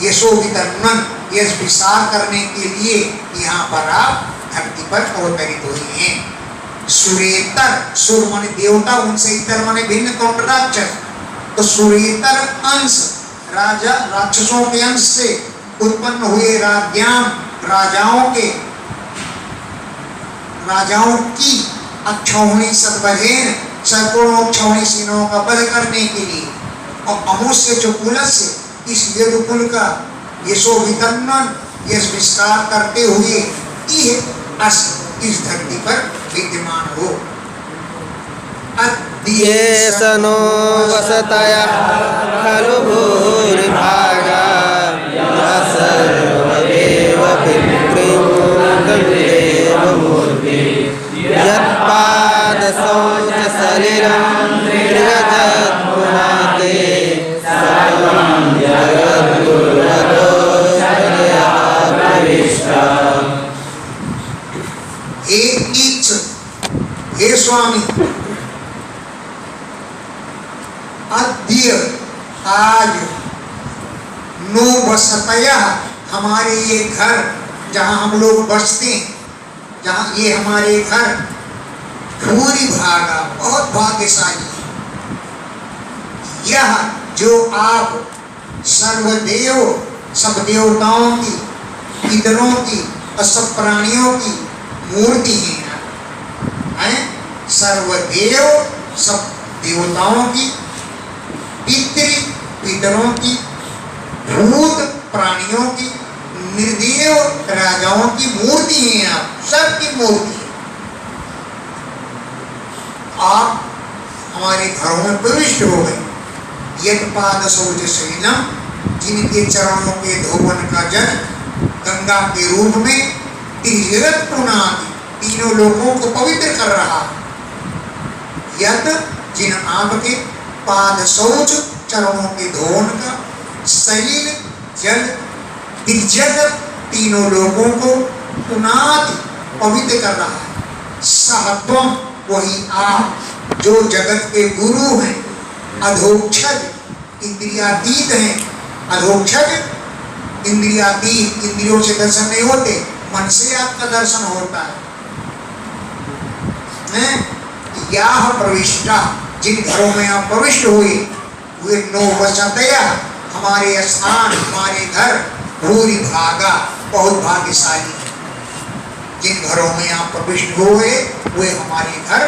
यशोवितन्वन, यश विसार करने के लिए यहाँ पर आप धरती पर अवतरित हुए हैं। सुरेतर, सुर माने देवता, उनसे इतर माने भिन्न कौन राक्षस, तो सुरेतर अंश, राजा राक्षसों के अंश से उत्पन्न हुए राज्याम, राजाओं की अक्षौहिणी सद्वधेन, सैकड़ों अक्षौहिणी सेनाओं का वध करने के लिए, और अमुष्य चुकुलस्य, इस यदुकुल का यशोवितन्वन, यश विस्तार करते हुए यह अस इस धरती पर विद्यमान हो। ये सनो वसतया खलु भूरिभागा यः सर्वदेव पितृदेव मूर्ति यत्पादशौचसलिलं त्रिजगत्पुनाते सर्वं जगद्गुरुवरो शरया प्रविष्टा। हे स्वामी, अद्य आज नो बसतया हमारे ये घर जहाँ हम लोग बसते हैं, जहाँ ये हमारे घर भूरि भागा बहुत भाग्यशाली, यह जो आप सर्वदेव सब देवताओं की, पितरों की और सब प्राणियों की मूर्ति हैं, सर्वदेव सब देवताओं की, पितरों की, भूत प्राणियों की, निर्देव राजाओं की मूर्ति हैं। आप सबकी मूर्ति है। आप हमारे घरों में प्रविष्ट हो गए। यत्पाद शौच शैलम, जिनके चरणों के धोवन का जल गंगा के रूप में त्रिजगत पुनाति, तीनों लोगों को पवित्र कर रहा। यत, जिन आपके पाद शौच चरणों के धोवन का सलील जल त्रिजगत तीनों लोगों को पुनाति पवित्र कर रहा है। सहत्वम, वही आप जो जगत के गुरु हैं, अधोक्षज इंद्रियातीत हैं। अधोक्षज इंद्रियातीत, इंद्रियों से दर्शन नहीं होते, मन से आपका दर्शन होता है। यह प्रविष्टा, जिन घरों में आप प्रविष्ट हुए, वे नो वसतया हमारे स्थान, हमारे घर भूरि भागा बहुत भाग्यशाली है। जिन घरों में आप प्रविष्ट हुए वे हमारे घर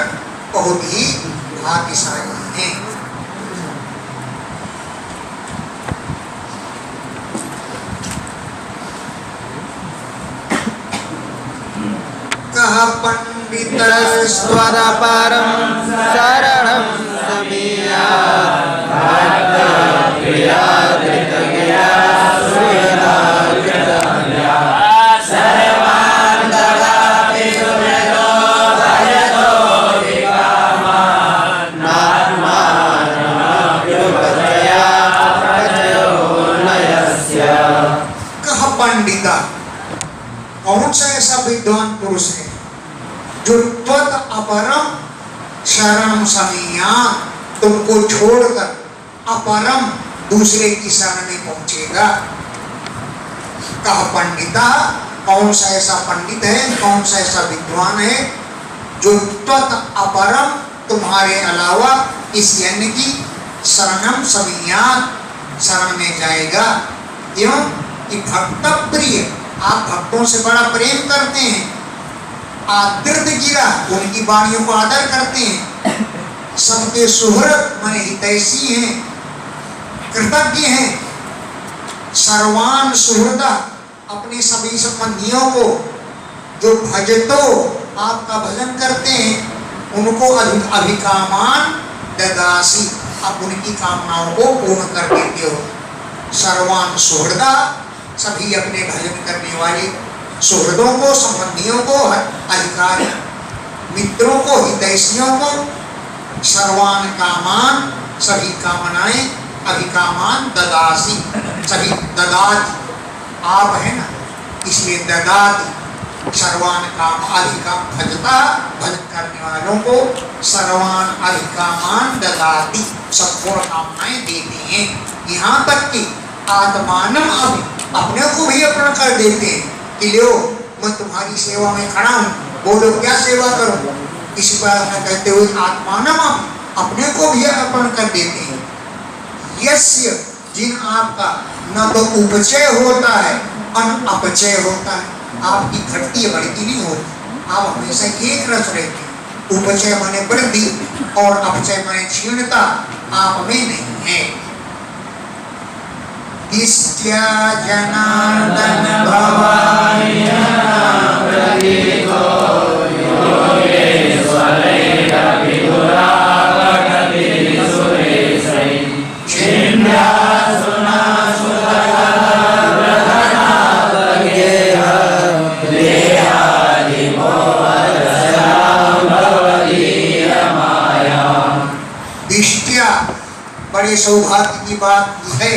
बहुत ही भाग्यशाली हैं। कह पंडित स्वर परम शरणं समीयात् भक्तप्रिया धृतगिरा सुहृदा कृतज्ञा सर्वान् ददाति सुहृदो भजतो विकामान् नात्मानमभ्युपचया प्रचयो नयस्य। कह पंडिता, कौन सा ऐसा विद्वान पुरुष है जो त्वत् अपरम शरणं समीयात्, तुमको छोड़कर अपरम दूसरे की शरण में पहुंचेगा। कह पंडिता, कौन सा ऐसा पंडित है, कौन सा ऐसा विद्वान है जो त्वत् अपरम तुम्हारे अलावा इस यज्ञ की शरणं समीयात् शरण में जाएगा। क्यों कि भक्त प्रिय, आप भक्तों से बड़ा प्रेम करते हैं। आदृत गिरा, उनकी वाणियों को आदर करते हैं। सबके सुहृद माने हितैषी हैं, कृतज्ञ हैं। सर्वान सुहृदा, अपने सभी संबंधियों को जो भजतो आपका भजन करते हैं, उनको अभिकामान ददासी, आप उनकी कामनाओं को पूर्ण कर देते हो। सर्वान सुहृदा, सभी अपने भजन करने वाले सुहृदों को, संबंधियों को, अधिकारी मित्रों को, हितैषियों को, सर्वान कामान सभी कामनाएं, अभिकामान ददासी सभी ददाति, आप है ना इसलिए ददाति। सर्वान काम अधिकाम भजता, भजन करने वालों को सर्वान अधिकामान ददाति, सब पूर्ण कामनाएं देते हैं। यहाँ तक कि आत्मानम अभी, अपने को भी अर्पण कर देते हैं कि लो मैं तुम्हारी सेवा में खड़ा हूँ, बोलो क्या सेवा करूँ। इसी बात में कहते हुए आत्मानम अपने को भी अर्पण कर देते हैं। यस्य, जिन आपका न तो उपचय होता है और अपचय होता है, आपकी घटती बढ़ती नहीं होती, आप हमेशा एक रस रहते हैं। उपचय माने वृद्धि और अपचय माने क्षीणता आप में नहीं है। दिष्ट्या जनार्दन भवानी प्रतीतो योगेश्वरैरपि दुरावहति सुरेशैः छिन्द्यासुनासुरगणावगेह देहादिमोहरस्यां भवदीयमायाम्। दिष्ट्या बड़े सौभाग्य की बात है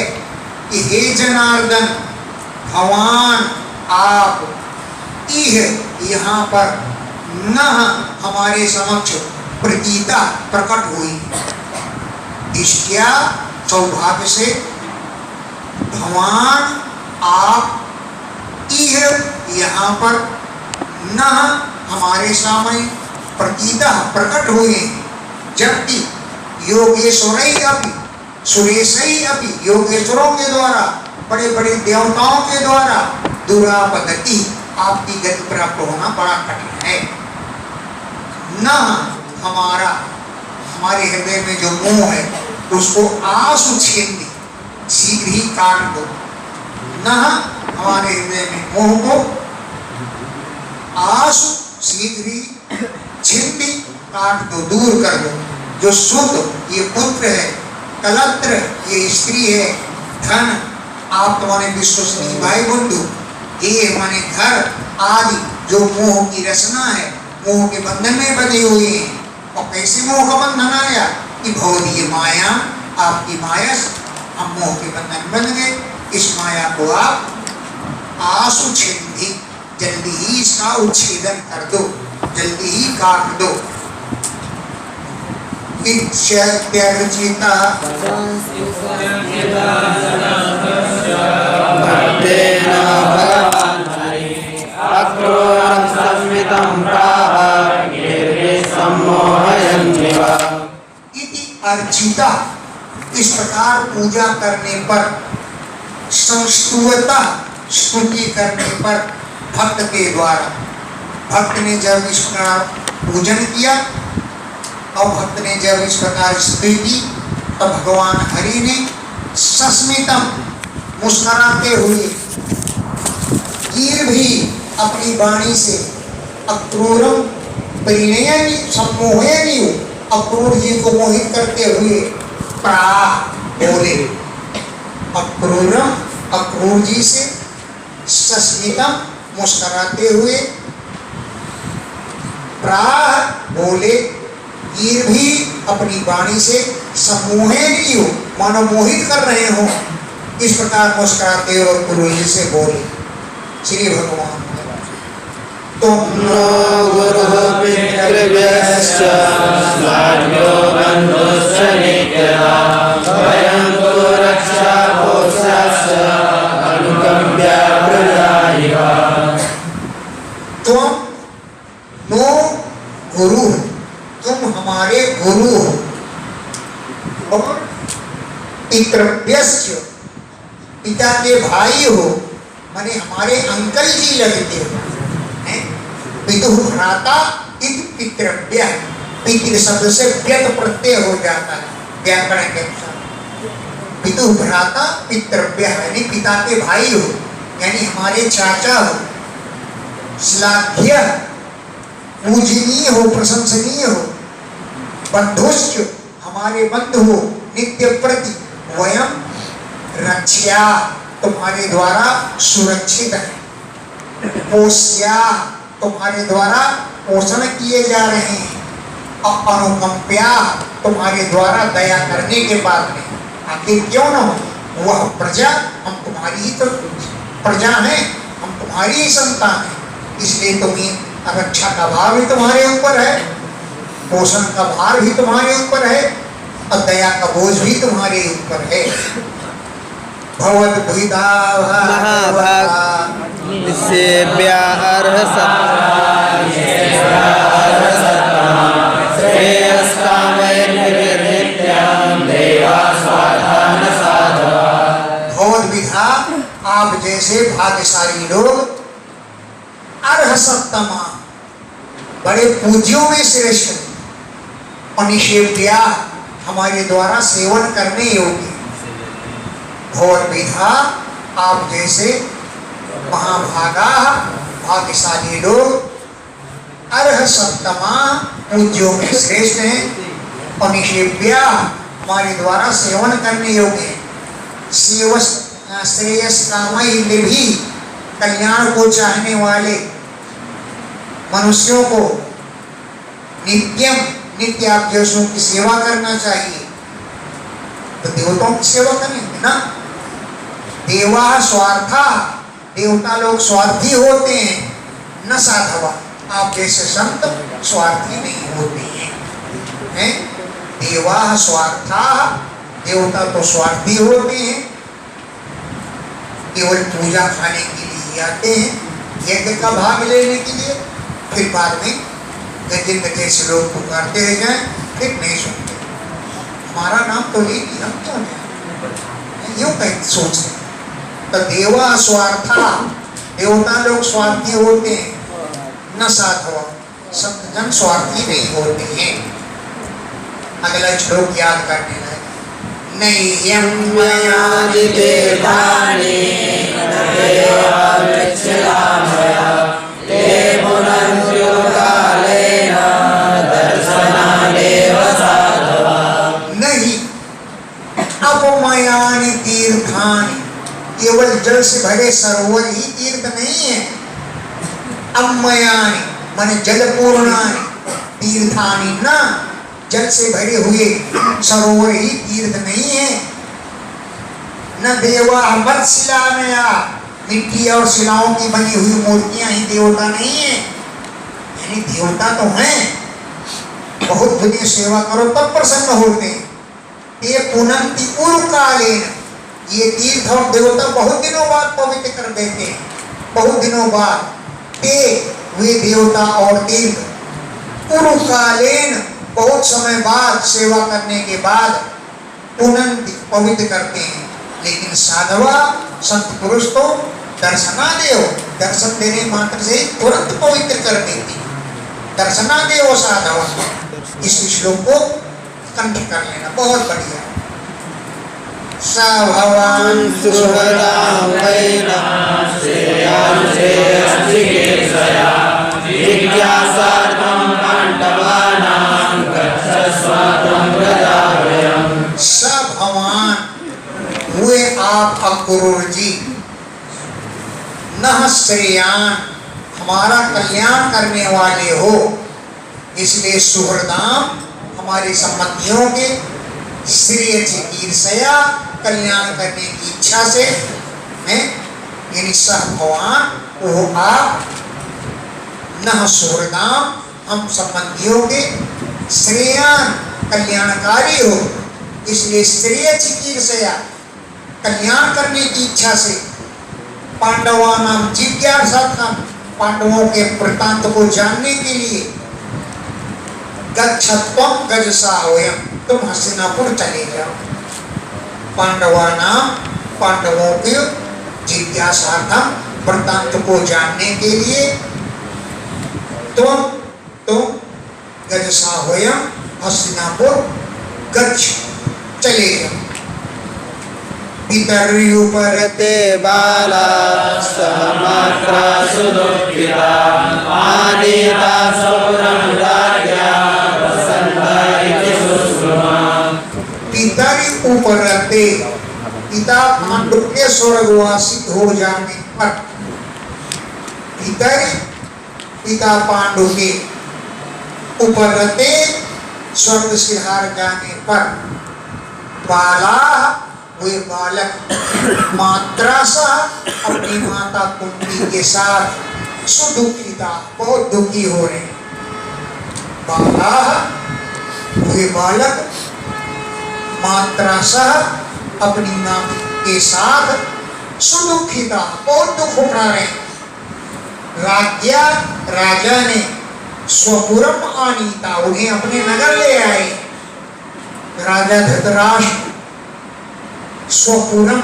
कि हे जनार्दन भगवान आप इह यहाँ पर न हमारे समक्ष प्रतीता प्रकट हुई। दिष्ट्या सौभाग्य से भगवान आप इह यहाँ पर न हमारे सामने प्रतीता प्रकट हुए, जबकि योगेश्वरई अपि सुरेशई अपि योगेश्वरों के द्वारा बड़े बड़े देवताओं के द्वारा दुरापगति आपकी गति प्राप्त होना बड़ा कठिन है। न हमारे हृदय में जो मोह है उसको आंसू छीन शीघ्र ही काट दो। न हमारे हृदय में मोह को आंसू शीघ्र ही छीन काट दो, दूर कर दो। जो शुद्ध ये पुत्र है, कलत्र ये स्त्री है, धन आप तुम्हारे विश्वसनीय भाई बंधु, ये हमारे घर आदि जो मोह की रचना है, मोह के बंधन में बंधे हुए हैं। और कैसे मोह का बंधन आया कि भवदीय माया, आपकी माया से हम मोह के बंधन बन गए। इस माया को आप आंसू छेदी, जल्दी ही इसका उच्छेदन कर दो, जल्दी ही काट दो। इच्छत्यर्चिता भक्तेन भगवान् हरिः अक्रूरं संस्मितं प्राह गिरिसम्मोहयन्निव। इति अर्चिता, इस प्रकार पूजा करने पर, संस्तुवता स्तुति करने पर भक्त के द्वारा, भक्त ने जब इस प्रकार पूजन किया और भक्त ने जब इस प्रकार स्तुति की, तो भगवान हरि ने सस्मितम मुस्कुराते हुए गिर भी अपनी वाणी से अक्रूरम परिणयनि सम्मोहयनि, अक्रूर जी को मोहित करते हुए प्राह बोले। अक्रूरम अक्रूर जी से सस्मितम मुस्कुराते हुए प्राह बोले, गिर भी अपनी वाणी से सम्मोहयनि हो, मानो मोहित कर रहे हो, इस प्रकार मुस्कुराते और गुरु जी से बोले। श्री भगवान तुम नो गुरुः पितृभ्यश्च श्लाघ्यो बन्धुश्च नित्यदा वयं कुरु रक्षा भोक्ष्याश्च अनुकम्प्या प्रजायिव। तुम नो गुरु, तुम हमारे गुरु हो, और पितृभ्यश्च पिता के भाई हो, माने हमारे अंकल जी लगते हो। पितुः भ्राता इति पितृभ्य, पितृ शब्द से व्यत प्रत्यय हो जाता है व्याकरण के अनुसार। पितुः भ्राता पितृभ्य यानी पिता के भाई हो, यानी हमारे चाचा हो। श्लाघ्य पूजनीय हो, प्रशंसनीय हो। बंधुश्च हमारे बंधु हो, नित्य प्रति। वयम रक्षा तुम्हारे द्वारा सुरक्षित है। पोष्या तुम्हारे द्वारा पोषण किए जा रहे हैं। और अनुकंप्या तुम्हारे द्वारा दया करने के बाद में, आखिर क्यों न हो, वह प्रजा हम तुम्हारी ही तो प्रजा है, हम तुम्हारी ही संतान है, इसलिए तुम्हें रक्षा का भार भी तुम्हारे ऊपर है, पोषण का भार भी तुम्हारे ऊपर है, और दया का बोझ भी तुम्हारे ऊपर है। भवत भुइदा महाभाग सेव्या अर्ह भगवत विधा, आप जैसे भाग्यशाली लोग अर्ह सत्तमा, बड़े पूज्यों में श्रेष्ठ, अनिषेव्या हमारे द्वारा सेवन करने योग्य। घोर विधा, आप जैसे महाभागा भाग्यशाली लोग, अर्ह सप्तमा पूज्यों में श्रेष्ठ हैं, और निषेव्या हमारे द्वारा सेवन करने योग्य है। श्रेयस कामई भी, कल्याण को चाहने वाले मनुष्यों को नित्यम नित्य अभ्यासों की सेवा करना चाहिए। तो देवताओं की सेवा करेंगे ना। देवा स्वार्था, देवता लोग स्वार्थी होते हैं, न साधवा, आप जैसे संत स्वार्थी नहीं होते हैं। देवा स्वार्था, देवता तो स्वार्थी होते हैं, केवल पूजा खाने के लिए आते हैं, यज्ञ का भाग लेने के लिए, फिर बाद में गजेंद्र जैसे लोग पुकारते रह जाए, फिर नहीं सुनते। हमारा नाम तो ले लिया, हम क्यों जाए, यूं कहीं सोचते। तो देवा स्वार्था, देवता लोग स्वार्थी होते हैं, न साधवा, संतजन स्वार्थी नहीं होते हैं। अगला श्लोक याद करने लगे। नैयं मया देवानि देवालक्ष्यामया ते पुनर्युकालेन दर्शनादेव साधवा। नहीं अपमयानि तीर्थानि, केवल जल से भरे सरोवर ही तीर्थ नहीं है। अमयानि माने जलपूर्णानि, तीर्थानि न, जल से भरे हुए सरोवर ही तीर्थ नहीं है। न देवा मत्स्यलानया, मिट्टी और शिलाओं की बनी हुई मूर्तियां ही देवता नहीं है। यानी देवता तो हैं, बहुत बड़ी सेवा करो तब प्रसन्न होते हैं। ये पुनंति उरुकालेन, ये तीर्थ और देवता बहुत दिनों बाद पवित्र कर देते हैं, बहुत दिनों बाद। ते वे देवता और तीर्थ उरुकालेन, बहुत समय बाद सेवा करने के बाद पुनंति पवित्र करते हैं। लेकिन साधवा संत पुरुष तो दर्शनादेव, दर्शन देने मात्र से तुरंत पवित्र कर देती। दर्शनादेव साधवा, इस श्लोक को कंठ कर लेना, बहुत बढ़िया। स भवान सुहृदां वैनां श्रेयान् श्रेयश्चिकीर्षया जिज्ञासार्थं पाण्डवानां गच्छस्व त्वं गदाभयम्। स भवान, हुए आप अक्रूर जी, नः श्रेयान, हमारा कल्याण करने वाले हो, इसलिए सुहृदाम, हमारे संबंधियों के, श्रेय चिकीर्षया, कल्याण करने की इच्छा से हैं। यानी सह भगवान, वो आप, नः सुहृदाम, हम संबंधियों के, श्रेयान, कल्याणकारी हो, इसलिए श्रेय चिकीर्षया, कल्याण करने की इच्छा से, पांडवानां जिज्ञासार्थं, पांडवों के वृत्तांत को जानने के लिए, गच्छत्वं गजसावयं, तुम हस्तिनापुर चले जाओ। पांडवानां, पांडवों के जिज्ञासार्थं, वृत्तांत को जानने के लिए, तुम गजसावयं, हस्तिनापुर गच्छ, चले जाओ। पितर्युपरते बाला समात्रा सुदुःखिता आनीता सौरं राज्ञा वसन्ता इति सुश्रुमा। पितरि उपरते, पिता पांडु के स्वर्गवासी हो जाने पर, पितरि पिता पांडु के, उपरते स्वर्ग सिधार जाने पर, बाला वे बालक, मात्रा सा अपनी माता कुंती के साथ, सुदुखिता, बहुत दुखी हो रहे। बाला वे बालक, मात्रा सा अपनी नाती के साथ, सुदुखिता, बहुत दुख उठा रहे। राज्ञा, राजा ने, स्वपुरम आनीता, उन्हें अपने नगर ले आए। राजा धृतराष्ट्र स्वपुरम,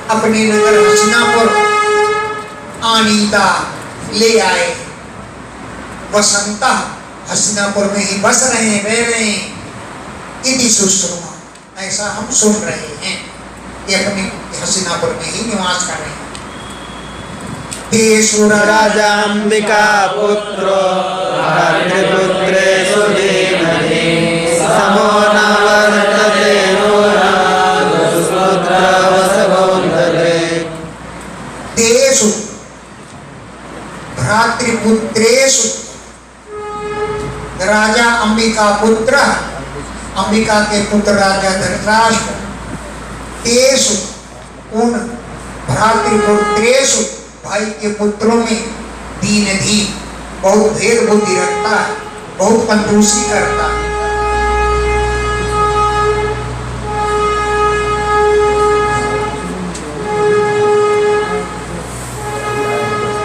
अपने नगर हस्तिनापुर, आनीता, ले आए। वसंता, हस्तिनापुर में ही बस रहे हैं, रह रहे हैं। इति सुश्रुमा, ऐसा हम सुन रहे हैं। ये अपने हस्तिनापुर में ही निवास कर रहे हैं। तेषु राजाम्बिका पुत्रो भर्तृपुत्रेषु धीमहि समो न वर्तते दुष्पुत्रवसवोन्धते। तेषु भ्रातृपुत्रेषु राजा अंबिका पुत्र, अंबिका के पुत्र राजा धृतराष्ट्र, तेषु उन भ्रातृपुत्रेषु भाई के पुत्रों में दीन धी बहुत भेद बुद्धि रखता है, बहुत कंजूसी करता है।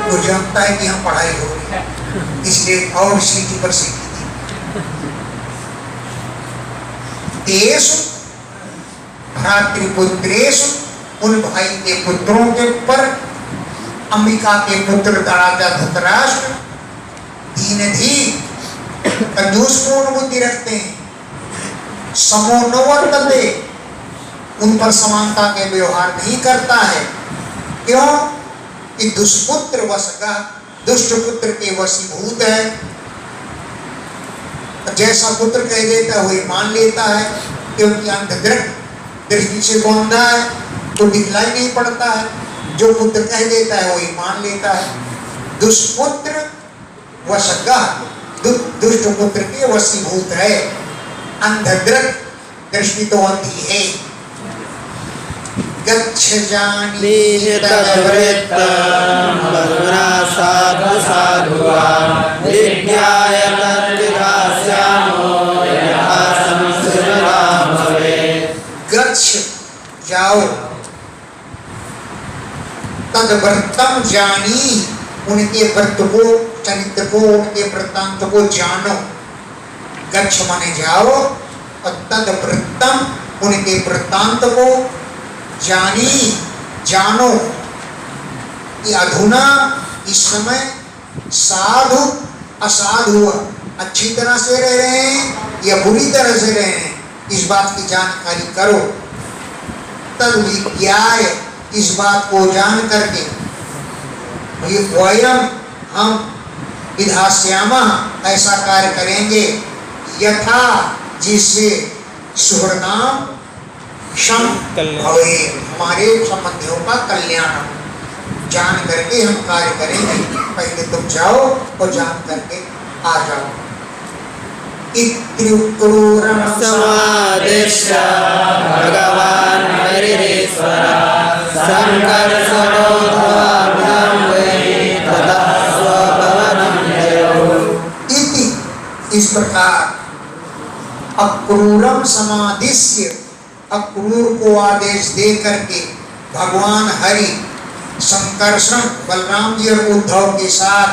वो जानता है कि हम पढ़ाई हो रही है, इसलिए और सीटी पर सीटी दी। तेषु भ्रातृपुत्रेषु उन भाई के पुत्रों के पर अंबिका के पुत्र राजा धृतराष्ट्र दीन धी कंजूसपूर्ण बुद्धि रखते हैं। समो न वर्तते उन पर समानता के व्यवहार नहीं करता है। क्यों कि दुष्पुत्र वशगा, दुष्ट पुत्र के वशीभूत है। जैसा पुत्र कह देता है वही मान लेता है, क्योंकि अंधदृष्ट दृष्टि से गौंधा है तो दिखलाई नहीं पड़ता है। जो पुत्र कह देता है वही मान लेता है। दुष्पुत्र वशगा, दुष्ट पुत्र के वशीभूत है। अंधदृष्ट दृष्टि तो अंधी है। गच्छ जानी तद्वृत्तं मधुना साधु साधुवान् विज्ञाय तद्विधास्यामो यथा संस्कृता भवेत्। गच्छ जाओ, तद्वृत्तं जानी उनके व्रत को, चरित्र को, उनके वृत्तांत को जानो। गच्छ माने जाओ और तद्वृत्तम उनके वृत्तांत को जानी जानो कि अधुना इस समय साधु असाधु अच्छी तरह से रह रहे हैं या बुरी तरह से रह रहे हैं, इस बात की जानकारी करो। तद विज्ञाय इस बात को जान करके वयम हम विधास्यामः ऐसा कार्य करेंगे यथा जिससे सुहृदाम क्षम भवे हमारे संबंधियों का कल्याण जान करके हम कार्य करेंगे। पहले तुम जाओ और जान करके आ जाओ। इत्युक्तोरम समादिश्य भगवान् हरिरेश्वरः संकर्षणोऽथवाभ्यां वै ततः स्वभवनं जयौ। इति इस प्रकार अक्रूरम समादिश्य, अक्रूर को आदेश दे करके भगवान हरि संकर्षण बलराम जी और उद्धव के साथ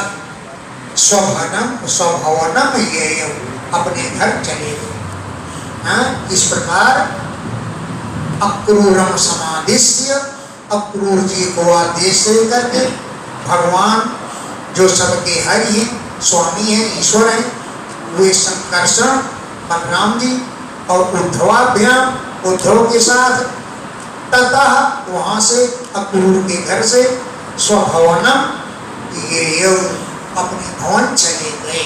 स्वभवनम ये अपने घर चले गए। इस प्रकार अक्रूरम समादिश्य, अक्रूर जी को आदेश दे करके भगवान जो सबके हरि हैं, स्वामी हैं, ईश्वर हैं, वे संकर्षण बलराम जी और उद्धवाभ्याम उद्धव के साथ ततः वहां से अक्रूर के घर से स्वभवनम ये अपने भवन चले गए।